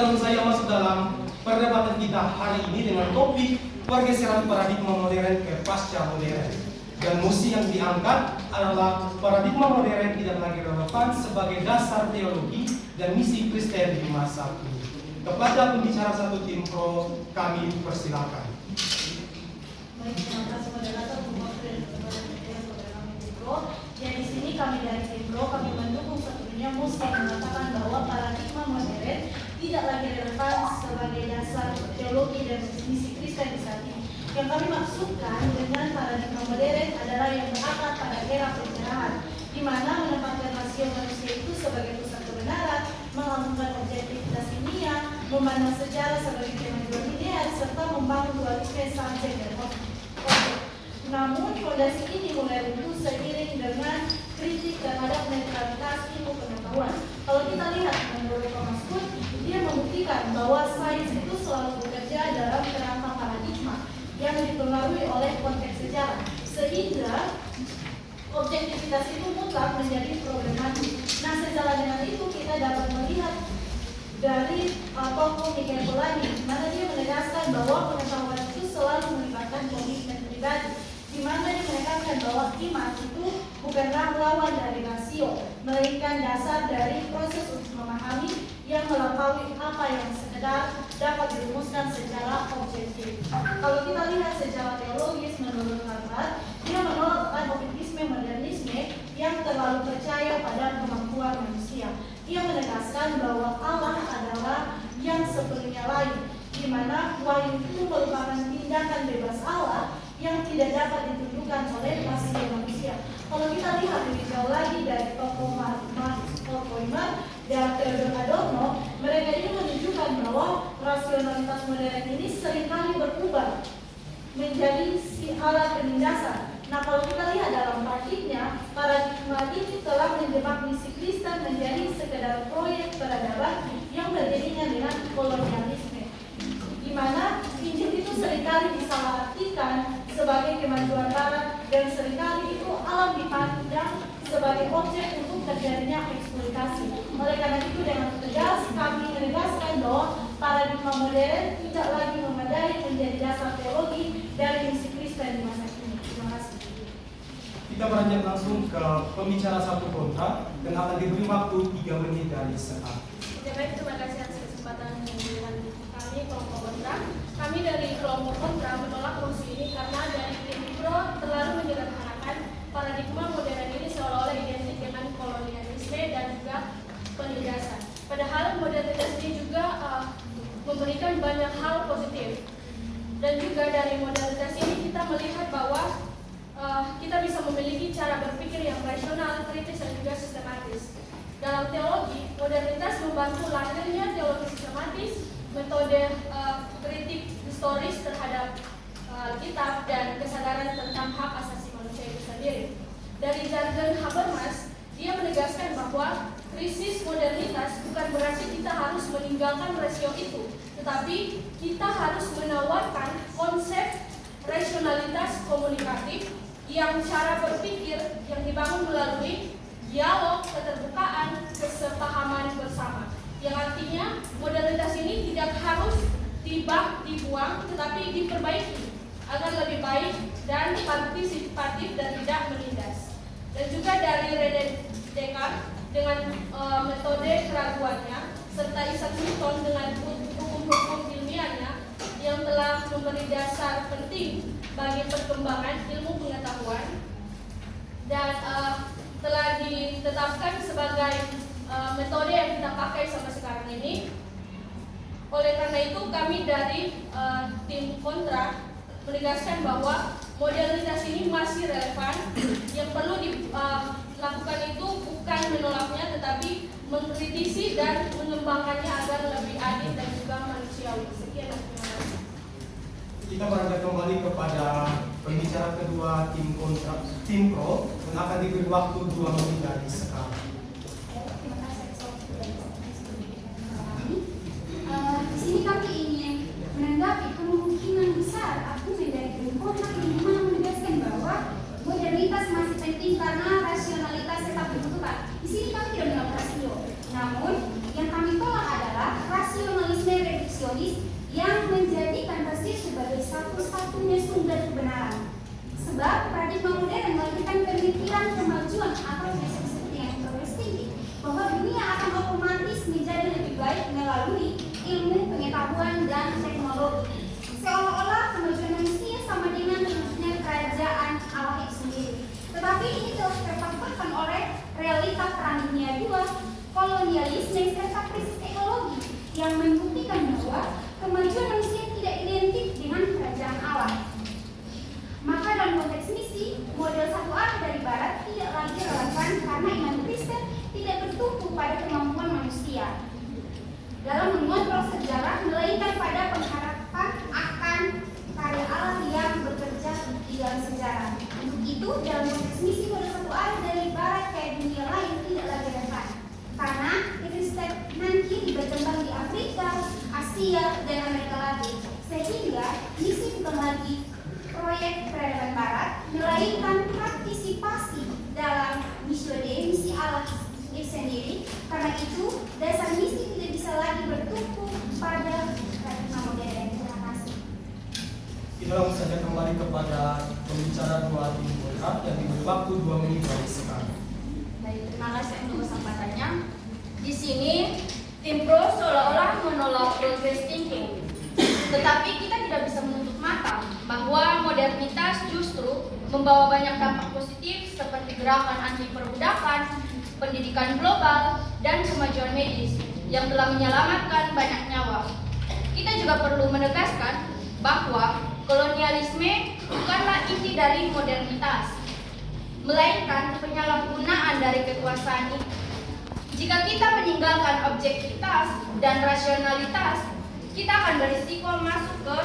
langsung saja masuk dalam perdebatan kita hari ini dengan topik pergeseran paradigma modern ke pasca modern. Dan musi yang diangkat adalah paradigma modern tidak lagi relevan sebagai dasar teologi dan misi Kristen di masa ini. Kepada pembicara satu tim pro, kami persilakan. Baik, terima kasih moderator dan ya, di sini kami dari tim pro, kami mendukung sepenuhnya musi yang mengatakan bahwa paradigma modern tidak lagi relevan sebagai dasar teologi dan misi Kristen di saat ini. Yang kami maksudkan dengan paradigma modern adalah yang berakar pada era pencerahan, di mana menempatkan rasio manusia itu sebagai pusat kebenaran, melakukan objektivitas ilmiah, memandang sejarah sebagai kemajuan linear, serta membangun dualisme subjek dan objek. Namun fondasi ini mulai runtuh seiring dengan kritik terhadap netralitas ilmu pengetahuan. Kalau kita lihat menurut Thomas Kuhn, dia membuktikan bahwa sains itu selalu bekerja dalam kerangka paradigma yang dipengaruhi oleh konteks sejarah, sehingga objektivitas itu mutlak menjadi problematik. Nah, sejalan dengan itu kita dapat melihat dari tokoh Michael Polanyi, di mana dia menegaskan bahwa pengetahuan itu selalu melibatkan komitmen pribadi, di mana dia menekankan bahwa iman itu bukanlah lawan dari rasio, melainkan dasar dari proses untuk memahami yang melampaui apa yang sekedar dapat dirumuskan secara objektif. Kalau kita lihat secara teologis menurut Harvard, dia menolak optimisme modernisme yang terlalu percaya pada kemampuan manusia. Ia menegaskan bahwa Allah adalah yang sepenuhnya lain, di mana wahyu itu merupakan tindakan bebas Allah yang tidak dapat ditunjukkan oleh rasio manusia. Kalau kita lihat lebih jauh lagi dari tokoh Marx, Horkheimer dan Theodor Adorno, mereka ini menunjukkan bahwa rasionalitas modern ini seringkali berubah menjadi si alat penindasan. Nah, kalau kita lihat dalam praktiknya, paradigma ini telah menjebak misi Kristen menjadi sekedar proyek peradaban yang beriringan dengan kolonialisme, di mana Injil itu seringkali disalahartikan sebagai kemajuan Barat dan seringkali itu alam dipandang sebagai objek untuk terjadinya eksploitasi. Oleh karena itu, dengan tegas kami menegaskan bahwa paradigma modern tidak lagi memadai menjadi dasar teologi dari misi Kristen di masa ini. Terima kasih. Kita beranjak langsung ke pembicara satu kontra dan akan diberi waktu 3 menit dari sekarang. Oke, baik, terima kasih atas kesempatan yang diberikan kami kelompok kontra. Kami dari kelompok kontra menolak mosi ini karena dari tim pro terlalu menyederhanakan paradigma modern ini seolah-olah identik dengan kolonialisme dan juga penindasan. Padahal modernitas ini juga memberikan banyak hal positif. Dan juga dari modernitas ini kita melihat bahwa kita bisa memiliki cara berpikir yang rasional, kritis, dan juga sistematis. Dalam teologi, modernitas membantu lahirnya teologi sistematis, metode kritik historis terhadap kitab, dan kesadaran tentang hak asasi manusia itu sendiri. Dari jargon Habermas, dia menegaskan bahwa krisis modernitas bukan berarti kita harus meninggalkan rasio itu, tetapi kita harus menawarkan konsep rasionalitas komunikatif yang cara berpikir yang dibangun melalui dialog, keterbukaan, kesepahaman bersama. Yang artinya modernitas ini tidak harus dibuang, tetapi diperbaiki agar lebih baik dan partisipatif dan tidak menindas. Dan juga dari René Descartes dengan metode keraguannya, serta Isaac Newton dengan hukum-hukum ilmiahnya yang telah memberi dasar penting bagi perkembangan ilmu pengetahuan dan telah ditetapkan sebagai metode yang kita pakai sampai sekarang ini. Oleh karena itu, kami dari tim kontra menegaskan bahwa modernitas ini masih relevan. Yang perlu dilakukan itu bukan menolaknya, tetapi mengkritisi dan mengembangkannya agar lebih adil dan juga manusiawi. Sekian, terima kasih. Kita beranjak kembali kepada pembicara kedua tim pro dan akan diberi waktu 2 menit dari sekarang. Di sini kami ingin menanggapi kemungkinan besar argumen dari tim kontra yang mana menegaskan bahwa modernitas masih penting karena rasionalitas tetap dibutuhkan. Di sini kami tidak menolak rasio, namun yang kami tolak adalah rasionalisme teologis yang menjadikan tasir sebagai satu-satunya sumber kebenaran. Sebab paradigma modern melahirkan pemikiran kemajuan atau seperti yang progres tinggi, bahwa dunia akan otomatis menjadi lebih baik melalui ilmu, pengetahuan, dan teknologi. Seolah-olah kemajuan manusia sama dengan terwujudnya kerajaan Allah itu sendiri. Tetapi ini telah terpatahkan oleh realita Perang Dunia II, kolonialisme, serta krisis ekologi yang membuktikan bahwa kemajuan manusia tidak identik dengan kerajaan Allah. Maka dalam konteks misi, model satu arah dari Barat tidak lagi relevan karena iman Kristen tidak bertumpu pada kemampuan manusia dalam mengontrol sejarah, melainkan pada pengharapan akan karya Allah yang bekerja di dalam sejarah. Untuk itu, dalam konteks misi model satu arah dari Barat kayak dunia lain tidak lagi relevan karena kekristenan kini berkembang di Afrika, Asia, dan Amerika Latin, sehingga misi bukan lagi proyek peradaban Barat, melainkan partisipasi dalam misi Allah itu sendiri. Karena itu, dasar misi tidak bisa lagi bertumpu pada paradigma modern. Terima kasih. Kita langsung saja kembali kepada pembicara dua tim kontra yang diberi waktu 2 menit dari sekarang. Baik, terima kasih untuk kesempatannya. Di sini, tim pro seolah-olah menolak progress thinking. Tetapi kita tidak bisa menutup mata bahwa modernitas justru membawa banyak dampak positif seperti gerakan anti perbudakan, pendidikan global, dan kemajuan medis yang telah menyelamatkan banyak nyawa. Kita juga perlu menegaskan bahwa kolonialisme bukanlah inti dari modernitas, melainkan penyalahgunaan dari kekuasaan itu. Jika kita meninggalkan objektivitas dan rasionalitas, kita akan berisiko masuk ke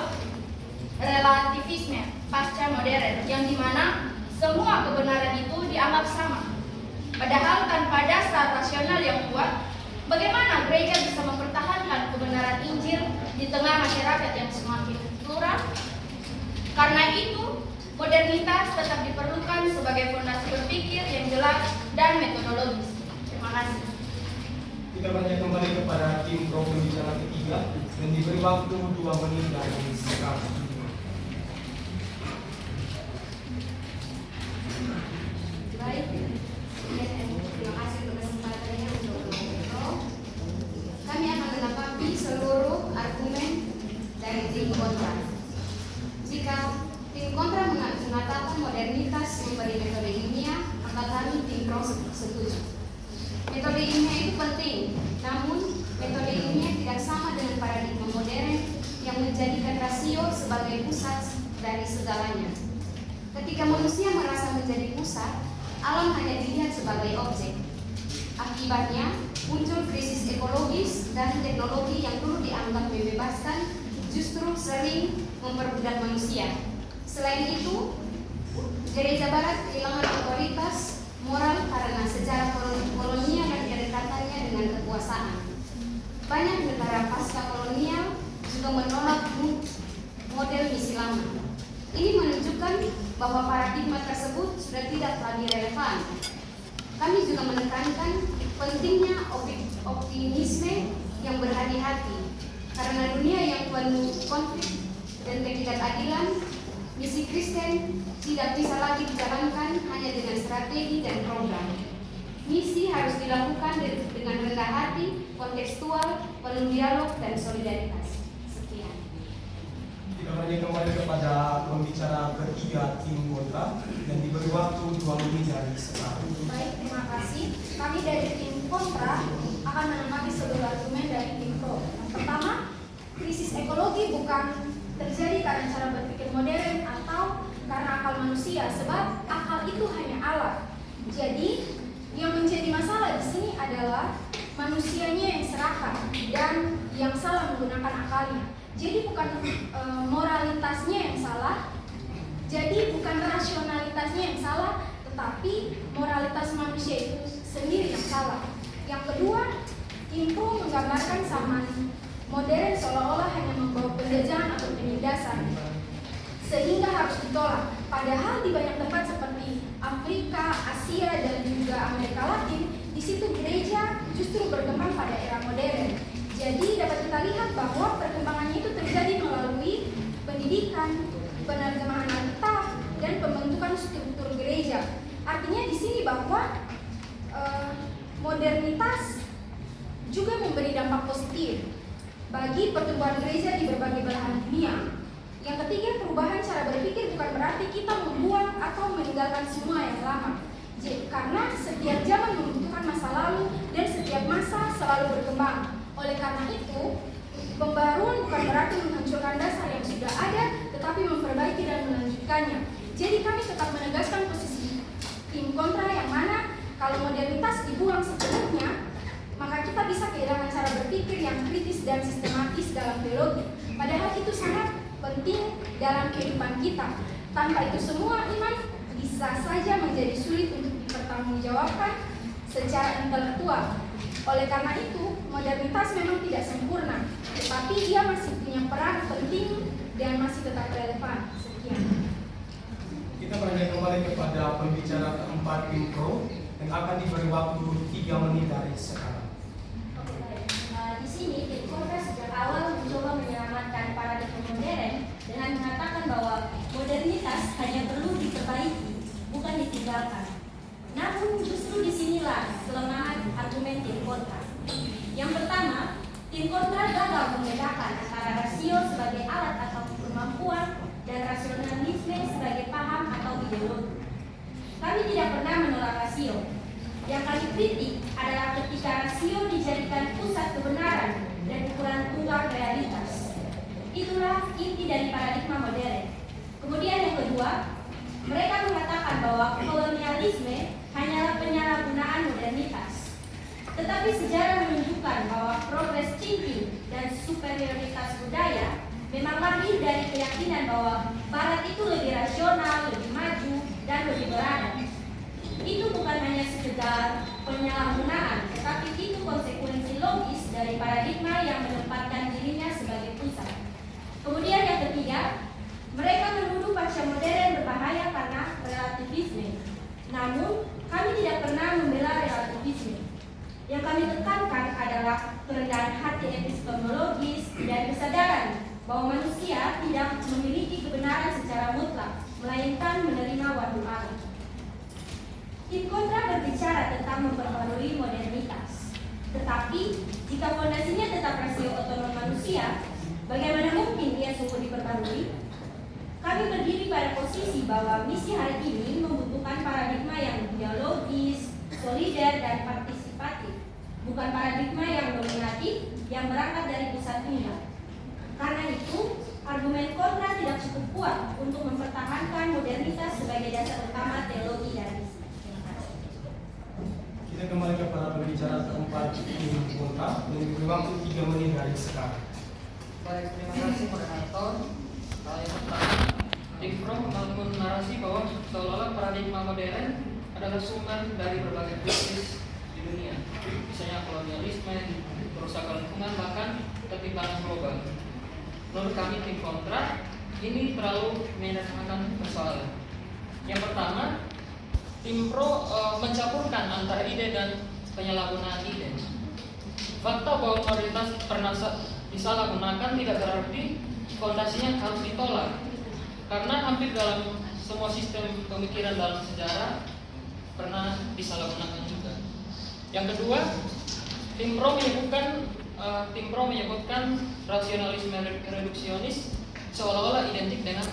relativisme pasca modern yang dimana semua kebenaran itu dianggap sama. Padahal tanpa dasar rasional yang kuat, bagaimana gereja bisa mempertahankan kebenaran Injil di tengah masyarakat yang semakin plural? Karena itu, modernitas tetap diperlukan sebagai fondasi berpikir yang jelas dan metodologis. Terima kasih. Kita beranjak kembali kepada tim pro pembicara ketiga dan diberi waktu 2 menit dari sekarang. Baik, terima kasih untuk kesempatannya untuk ngobrol. Kami akan menanggapi seluruh argumen dari tim kontra. Jika tim kontra mengatakan modernitas memberi metode ilmiah, maka kami tim pro setuju. Metode ilmiah itu penting, namun metode ilmiah tidak sama dengan paradigma modern yang menjadikan rasio sebagai pusat dari segalanya. Ketika manusia merasa menjadi pusat, alam hanya dilihat sebagai objek. Akibatnya, muncul krisis ekologis dan teknologi yang dulu dianggap membebaskan justru sering memperbudak manusia. Selain itu, gereja Barat kehilangan otoritas moral karena sejarah kolonial dan kedekatannya dengan kekuasaan. Banyak negara pasca kolonial juga menolak model misi lama. Ini menunjukkan bahwa paradigma tersebut sudah tidak lagi relevan. Kami juga menekankan pentingnya optimisme yang berhati-hati. Karena dunia yang penuh konflik dan ketidakadilan, misi Kristen tidak bisa lagi dijalankan hanya dengan strategi dan program. Misi harus dilakukan dengan rendah hati, kontekstual, penuh dialog, dan solidaritas. Sekian. Kita beranjak kembali kepada pembicara ketiga tim kontra dan diberi waktu 2 menit dari sekarang. Baik, terima kasih. Kami dari tim kontra akan menanggapi seluruh argumen dari tim pro. Yang pertama, krisis ekologi bukan terjadi karena cara berpikir modern atau karena akal manusia, sebab akal itu hanya alat. Jadi, yang menjadi masalah di sini adalah manusianya yang serakah dan yang salah menggunakan akalnya. Jadi bukan moralitasnya yang salah, jadi bukan rasionalitasnya yang salah, tetapi moralitas manusia itu sendiri yang salah. Yang kedua, Impro menggambarkan zaman modern seolah-olah hanya membawa penjajahan atau penindasan, sehingga harus ditolak. Padahal di banyak tempat seperti Afrika, Asia, dan juga Amerika Latin, di situ gereja justru berkembang pada era modern. Jadi dapat kita lihat bahwa perkembangan penerjemahan Alkitab, dan pembentukan struktur gereja. Artinya di sini bahwa modernitas juga memberi dampak positif bagi pertumbuhan gereja di berbagai belahan dunia. Yang ketiga, perubahan cara berpikir bukan berarti kita membuang atau meninggalkan semua yang lama. Karena setiap zaman membutuhkan masa lalu dan setiap masa selalu berkembang. Oleh karena itu, pembaruan bukan berarti menghancurkan dasar yang sudah ada, tetapi memperbaiki dan melanjutkannya. Jadi kami tetap menegaskan posisi tim kontra yang mana kalau modernitas dibuang sepenuhnya, maka kita bisa kehilangan cara berpikir yang kritis dan sistematis dalam teologi. Padahal itu sangat penting dalam kehidupan kita. Tanpa itu semua iman bisa saja menjadi sulit untuk dipertanggungjawabkan secara intelektual. Oleh karena itu, modernitas memang tidak sempurna, tetapi dia masih punya peran penting dan masih tetap relevan. Sekian. Kita beralih kembali kepada pembicara keempat tim pro yang akan diberi waktu 3 menit dari sekarang. Di sini tim kontra sejak awal mencoba menyelamatkan paradigma modern dengan mengatakan bahwa modernitas hanya perlu diperbaiki, bukan ditinggalkan. Namun justru disinilah kelemahan argumen tim kontra. Yang pertama, tim kontra gagal membedakan antara rasio sebagai alat atau kemampuan dan rasionalisme sebagai paham atau ideologi. Kami tidak pernah menolak rasio. Yang kami kritik adalah ketika rasio dijadikan pusat kebenaran dan ukuran tunggal realitas. Itulah inti dari paradigma modern. Kemudian yang kedua, mereka mengatakan bahwa kolonialisme hanyalah penyalahgunaan modernitas. Tetapi sejarah menunjukkan bahwa progress thinking dan superioritas budaya memang lahir dari keyakinan bahwa Barat itu lebih rasional, lebih maju, dan lebih beradab. Itu bukan hanya sekedar penyalahgunaan, tetapi itu konsekuensi logis dari paradigma yang menempatkan dirinya sebagai pusat. Kemudian yang ketiga, mereka menuduh pasca modern berbahaya karena relativisme. Namun, kami tidak pernah membela relativisme. Yang kami tekankan adalah kerendahan hati epistemologis dan kesadaran bahwa manusia tidak memiliki kebenaran secara mutlak, melainkan menerima wahyu Allah. Tim kontra berbicara tentang memperbarui modernitas. Tetapi, jika fondasinya tetap rasio otonom manusia, bagaimana mungkin ia sungguh diperbarui? Kami berdiri pada posisi bahwa misi hari ini membutuhkan paradigma yang dialogis, solider, dan partisipatif, bukan paradigma yang dominatif yang berangkat dari pusat tunggal. Karena itu, argumen kontra tidak cukup kuat untuk mempertahankan modernitas sebagai dasar utama teologi dan misi. Kita kembali kepada pembicara keempat tim kontra yang diberi waktu 3 menit dari sekarang. Baik, terima kasih moderator. Yang pertama, Tim Pro membangun narasi bahwa seolah-olah paradigma modern adalah sumber dari berbagai krisis di dunia, misalnya kolonialisme, kerusakan lingkungan, bahkan ketimpangan global. Menurut kami tim kontra, ini terlalu menyederhanakan persoalan. Yang pertama, tim pro mencampurkan antara ide dan penyalahgunaan ide. Fakta bahwa modernitas pernah disalahgunakan tidak berarti fondasinya harus ditolak, karena hampir dalam semua sistem pemikiran dalam sejarah pernah disalahgunakan juga. Yang kedua, tim pro menyebutkan rasionalisme reduksionis seolah-olah identik dengan